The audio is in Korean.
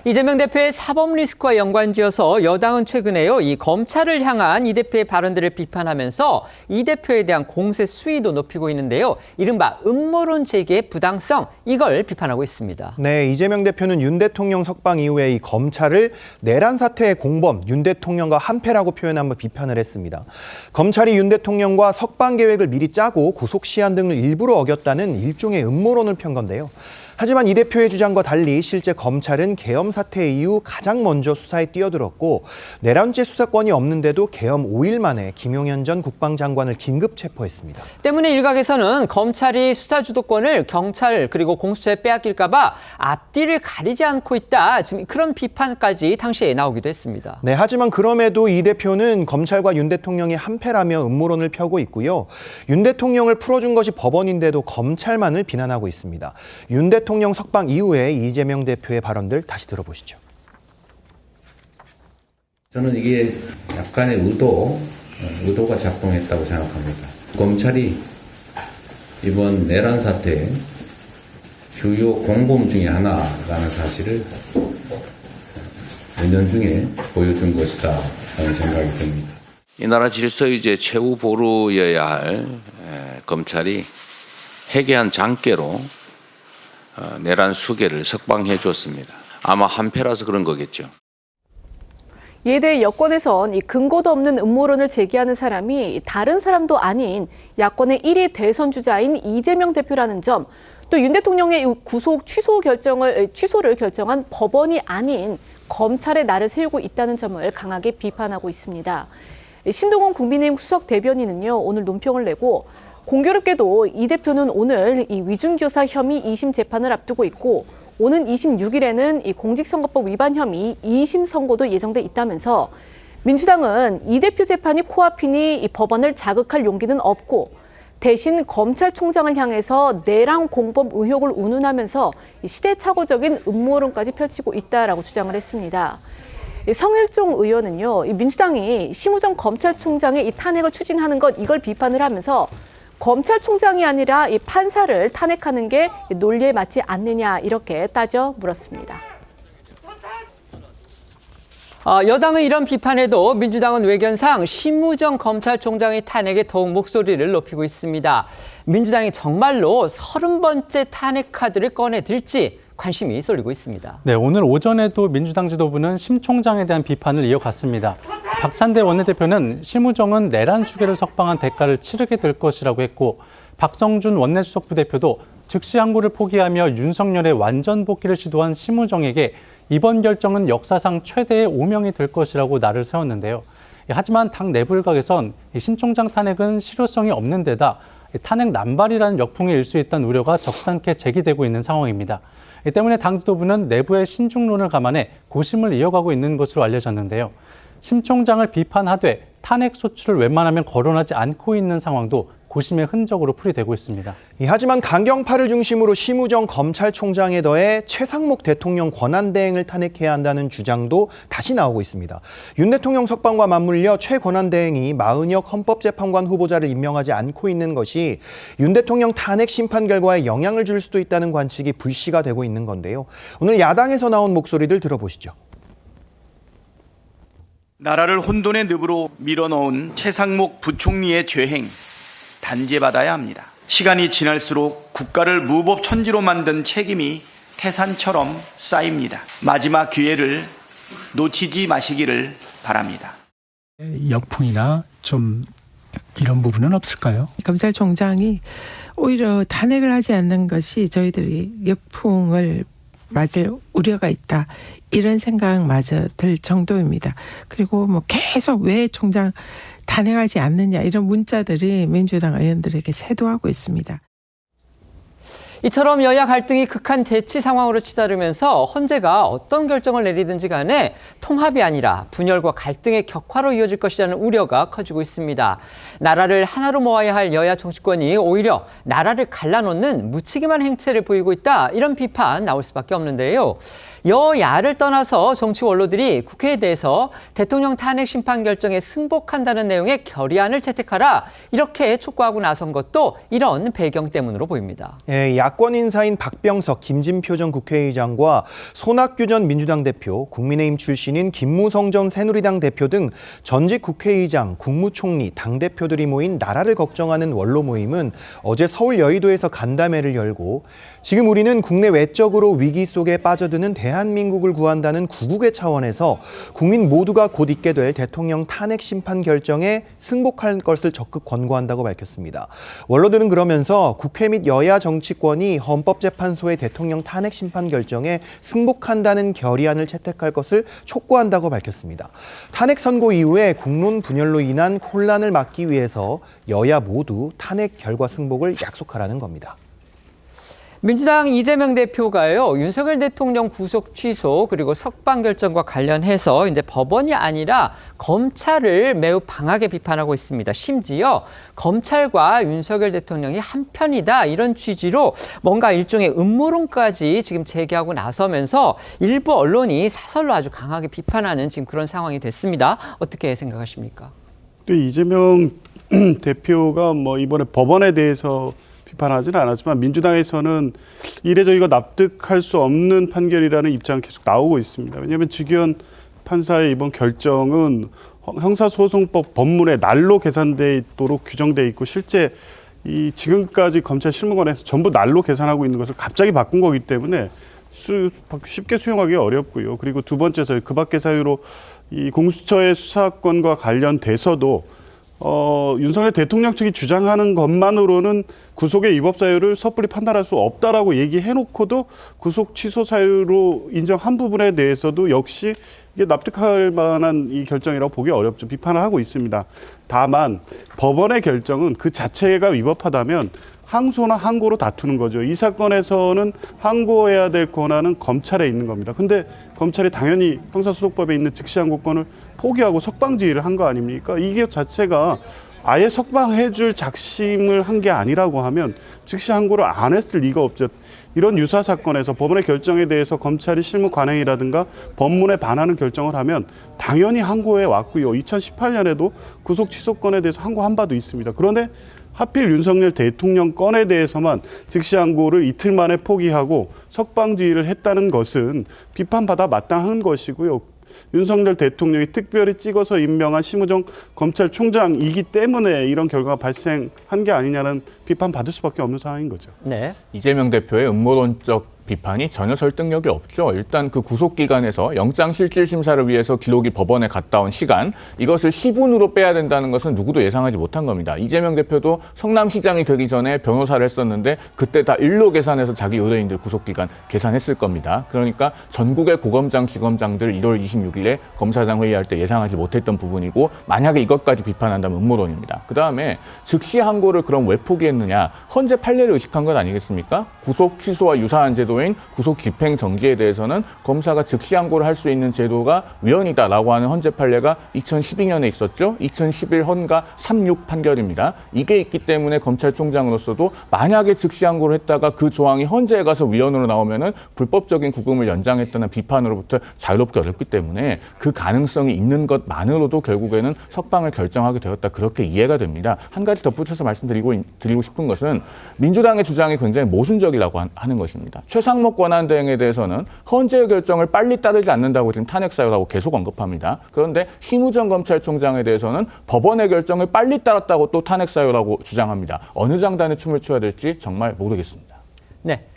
이재명 대표의 사법 리스크와 연관지어서 여당은 최근에요, 이 검찰을 향한 이 대표의 발언들을 비판하면서 이 대표에 대한 공세 수위도 높이고 있는데요. 이른바 음모론 제기의 부당성, 이걸 비판하고 있습니다. 네, 이재명 대표는 윤 대통령 석방 이후에 이 검찰을 내란 사태의 공범, 윤 대통령과 한패라고 표현한 비판을 했습니다. 검찰이 윤 대통령과 석방 계획을 미리 짜고 구속 시한 등을 일부러 어겼다는 일종의 음모론을 편 건데요. 하지만 이 대표의 주장과 달리 실제 검찰은 계엄 사태 이후 가장 먼저 수사에 뛰어들었고 내란죄 수사권이 없는데도 계엄 5일 만에 김용현 전 국방장관을 긴급 체포했습니다. 때문에 일각에서는 검찰이 수사 주도권을 경찰 그리고 공수처에 빼앗길까 봐 앞뒤를 가리지 않고 있다. 지금 그런 비판까지 당시에 나오기도 했습니다. 네, 하지만 그럼에도 이 대표는 검찰과 윤 대통령이 한패라며 음모론을 펴고 있고요. 윤 대통령을 풀어준 것이 법원인데도 검찰만을 비난하고 있습니다. 윤 대통령 석방 이후에 이재명 대표의 발언들 다시 들어보시죠. 저는 이게 약간의 의도가 작동했다고 생각합니다. 검찰이 이번 내란 사태의 주요 공범 중에 하나라는 사실을 은연중에 보여준 것이다 하는 생각이 듭니다. 이 나라 질서유지의 최후 보루여야 할 검찰이 해괴한 장깨로 내란 수괴를 석방해 줬습니다. 아마 한패라서 그런 거겠죠. 이에 대해 여권에선 이 근거도 없는 음모론을 제기하는 사람이 다른 사람도 아닌 야권의 1위 대선 주자인 이재명 대표라는 점, 또 윤 대통령의 구속 취소를 결정한 법원이 아닌 검찰의 날을 세우고 있다는 점을 강하게 비판하고 있습니다. 신동훈 국민의힘 수석 대변인은요, 오늘 논평을 내고 공교롭게도 이 대표는 오늘 이 위중교사 혐의 2심 재판을 앞두고 있고 오는 26일에는 이 공직선거법 위반 혐의 2심 선고도 예정돼 있다면서 민주당은 이 대표 재판이 코앞이니 이 법원을 자극할 용기는 없고 대신 검찰총장을 향해서 내란 공범 의혹을 운운하면서 시대착오적인 음모론까지 펼치고 있다라고 주장을 했습니다. 성일종 의원은요, 민주당이 심우정 검찰총장의 이 탄핵을 추진하는 것, 이걸 비판을 하면서 검찰총장이 아니라 이 판사를 탄핵하는 게 논리에 맞지 않느냐, 이렇게 따져 물었습니다. 여당의 이런 비판에도 민주당은 외견상 심우정 검찰총장의 탄핵에 더욱 목소리를 높이고 있습니다. 민주당이 정말로 30번째 탄핵 카드를 꺼내들지 관심이 쏠리고 있습니다. 네, 오늘 오전에도 민주당 지도부는 심 총장에 대한 비판을 이어갔습니다. 박찬대 원내대표는 심우정은 내란 수괴를 석방한 대가를 치르게 될 것이라고 했고, 박성준 원내수석 부대표도 즉시 항고를 포기하며 윤석열의 완전 복귀를 시도한 심우정에게 이번 결정은 역사상 최대의 오명이 될 것이라고 날을 세웠는데요. 하지만 당 내부일각에선 심 총장 탄핵은 실효성이 없는 데다 탄핵 남발이라는 역풍이 일 수 있다는 우려가 적잖게 제기되고 있는 상황입니다. 이 때문에 당 지도부는 내부의 신중론을 감안해 고심을 이어가고 있는 것으로 알려졌는데요. 심 총장을 비판하되 탄핵 소추를 웬만하면 거론하지 않고 있는 상황도 고심의 흔적으로 풀이되고 있습니다. 하지만 강경파를 중심으로 심우정 검찰총장에 더해 최상목 대통령 권한대행을 탄핵해야 한다는 주장도 다시 나오고 있습니다. 윤 대통령 석방과 맞물려 최 권한대행이 마은혁 헌법재판관 후보자를 임명하지 않고 있는 것이 윤 대통령 탄핵 심판 결과에 영향을 줄 수도 있다는 관측이 불씨가 되고 있는 건데요. 오늘 야당에서 나온 목소리들 들어보시죠. 나라를 혼돈의 늪으로 밀어넣은 최상목 부총리의 죄행, 단죄받아야 합니다. 시간이 지날수록 국가를 무법천지로 만든 책임이 태산처럼 쌓입니다. 마지막 기회를 놓치지 마시기를 바랍니다. 역풍이나 좀 이런 부분은 없을까요? 검찰총장이 오히려 탄핵을 하지 않는 것이 저희들이 역풍을 맞을 우려가 있다, 이런 생각마저 들 정도입니다. 그리고 뭐 계속 왜 총장 탄핵하지 않느냐, 이런 문자들이 민주당 의원들에게 쇄도하고 있습니다. 이처럼 여야 갈등이 극한 대치 상황으로 치달으면서 헌재가 어떤 결정을 내리든지 간에 통합이 아니라 분열과 갈등의 격화로 이어질 것이라는 우려가 커지고 있습니다. 나라를 하나로 모아야 할 여야 정치권이 오히려 나라를 갈라놓는 무책임한 행태를 보이고 있다, 이런 비판 나올 수밖에 없는데요. 여야를 떠나서 정치 원로들이 국회에 대해서 대통령 탄핵 심판 결정에 승복한다는 내용의 결의안을 채택하라 이렇게 촉구하고 나선 것도 이런 배경 때문으로 보입니다. 예, 야권 인사인 박병석, 김진표 전 국회의장과 손학규 전 민주당 대표, 국민의힘 출신인 김무성 전 새누리당 대표 등 전직 국회의장, 국무총리, 당대표들이 모인 나라를 걱정하는 원로 모임은 어제 서울 여의도에서 간담회를 열고 지금 우리는 국내 외적으로 위기 속에 빠져드는 대한민국을 구한다는 구국의 차원에서 국민 모두가 곧 있게 될 대통령 탄핵 심판 결정에 승복할 것을 적극 권고한다고 밝혔습니다. 원로들은 그러면서 국회 및 여야 정치권이 헌법재판소의 대통령 탄핵 심판 결정에 승복한다는 결의안을 채택할 것을 촉구한다고 밝혔습니다. 탄핵 선고 이후에 국론 분열로 인한 혼란을 막기 위해서 여야 모두 탄핵 결과 승복을 약속하라는 겁니다. 민주당 이재명 대표가요, 윤석열 대통령 구속 취소 그리고 석방 결정과 관련해서 이제 법원이 아니라 검찰을 매우 강하게 비판하고 있습니다. 심지어 검찰과 윤석열 대통령이 한편이다 이런 취지로 뭔가 일종의 음모론까지 지금 제기하고 나서면서 일부 언론이 사설로 아주 강하게 비판하는 지금 그런 상황이 됐습니다. 어떻게 생각하십니까? 이재명 대표가 이번에 법원에 대해서 비판하지는 않았지만 민주당에서는 이래 저희가 납득할 수 없는 판결이라는 입장이 계속 나오고 있습니다. 왜냐하면 주기현 판사의 이번 결정은 형사소송법 법문에 날로 계산돼 있도록 규정돼 있고 실제 이 지금까지 검찰 실무관에서 전부 날로 계산하고 있는 것을 갑자기 바꾼 거기 때문에 쉽게 수용하기 어렵고요. 그리고 두 번째서 그 밖의 사유로 이 공수처의 수사권과 관련돼서도 윤석열 대통령 측이 주장하는 것만으로는 구속의 위법 사유를 섣불리 판단할 수 없다라고 얘기해놓고도 구속 취소 사유로 인정한 부분에 대해서도 역시 이게 납득할 만한 이 결정이라고 보기 어렵죠. 비판을 하고 있습니다. 다만 법원의 결정은 그 자체가 위법하다면 항소나 항고로 다투는 거죠. 이 사건에서는 항고해야 될 권한은 검찰에 있는 겁니다. 근데 검찰이 당연히 형사소송법에 있는 즉시항고권을 포기하고 석방지휘를 한 거 아닙니까? 이게 자체가 아예 석방해줄 작심을 한 게 아니라고 하면 즉시항고를 안 했을 리가 없죠. 이런 유사 사건에서 법원의 결정에 대해서 검찰이 실무 관행이라든가 법문에 반하는 결정을 하면 당연히 항고해 왔고요. 2018년에도 구속 취소권에 대해서 항고한 바도 있습니다. 그런데 하필 윤석열 대통령 건에 대해서만 즉시항고를 이틀 만에 포기하고 석방지휘를 했다는 것은 비판받아 마땅한 것이고요. 윤석열 대통령이 특별히 찍어서 임명한 심우정 검찰총장이기 때문에 이런 결과가 발생한 게 아니냐는 비판받을 수밖에 없는 상황인 거죠. 네. 이재명 대표의 음모론적 비판이 전혀 설득력이 없죠. 일단 그 구속기간에서 영장실질심사를 위해서 기록이 법원에 갔다 온 시간, 이것을 시분으로 빼야 된다는 것은 누구도 예상하지 못한 겁니다. 이재명 대표도 성남시장이 되기 전에 변호사를 했었는데 그때 다 일로 계산해서 자기 의뢰인들 구속기간 계산했을 겁니다. 그러니까 전국의 고검장, 지검장들 1월 26일에 검사장 회의할 때 예상하지 못했던 부분이고 만약에 이것까지 비판한다면 음모론입니다. 그다음에 즉시항고를 그럼 왜 포기했느냐. 헌재 판례를 의식한 것 아니겠습니까? 구속 취소와 유사한 제도 구속 집행 정지에 대해서는 검사가 즉시항고를 할 수 있는 제도가 위헌이다라고 하는 헌재 판례가 2012년에 있었죠. 2011 헌가 36 판결입니다. 이게 있기 때문에 검찰총장으로서도 만약에 즉시항고를 했다가 그 조항이 헌재에 가서 위헌으로 나오면은 불법적인 구금을 연장했다는 비판으로부터 자유롭기 어렵기 때문에 그 가능성이 있는 것만으로도 결국에는 석방을 결정하게 되었다. 그렇게 이해가 됩니다. 한 가지 덧붙여서 드리고 싶은 것은 민주당의 주장이 굉장히 모순적이라고 하는 것입니다. 최상목 권한대행에 대해서는 헌재의 결정을 빨리 따르지 않는다고 지금 탄핵 사유라고 계속 언급합니다. 그런데 심우정 검찰총장에 대해서는 법원의 결정을 빨리 따랐다고 또 탄핵 사유라고 주장합니다. 어느 장단에 춤을 춰야 될지 정말 모르겠습니다. 네.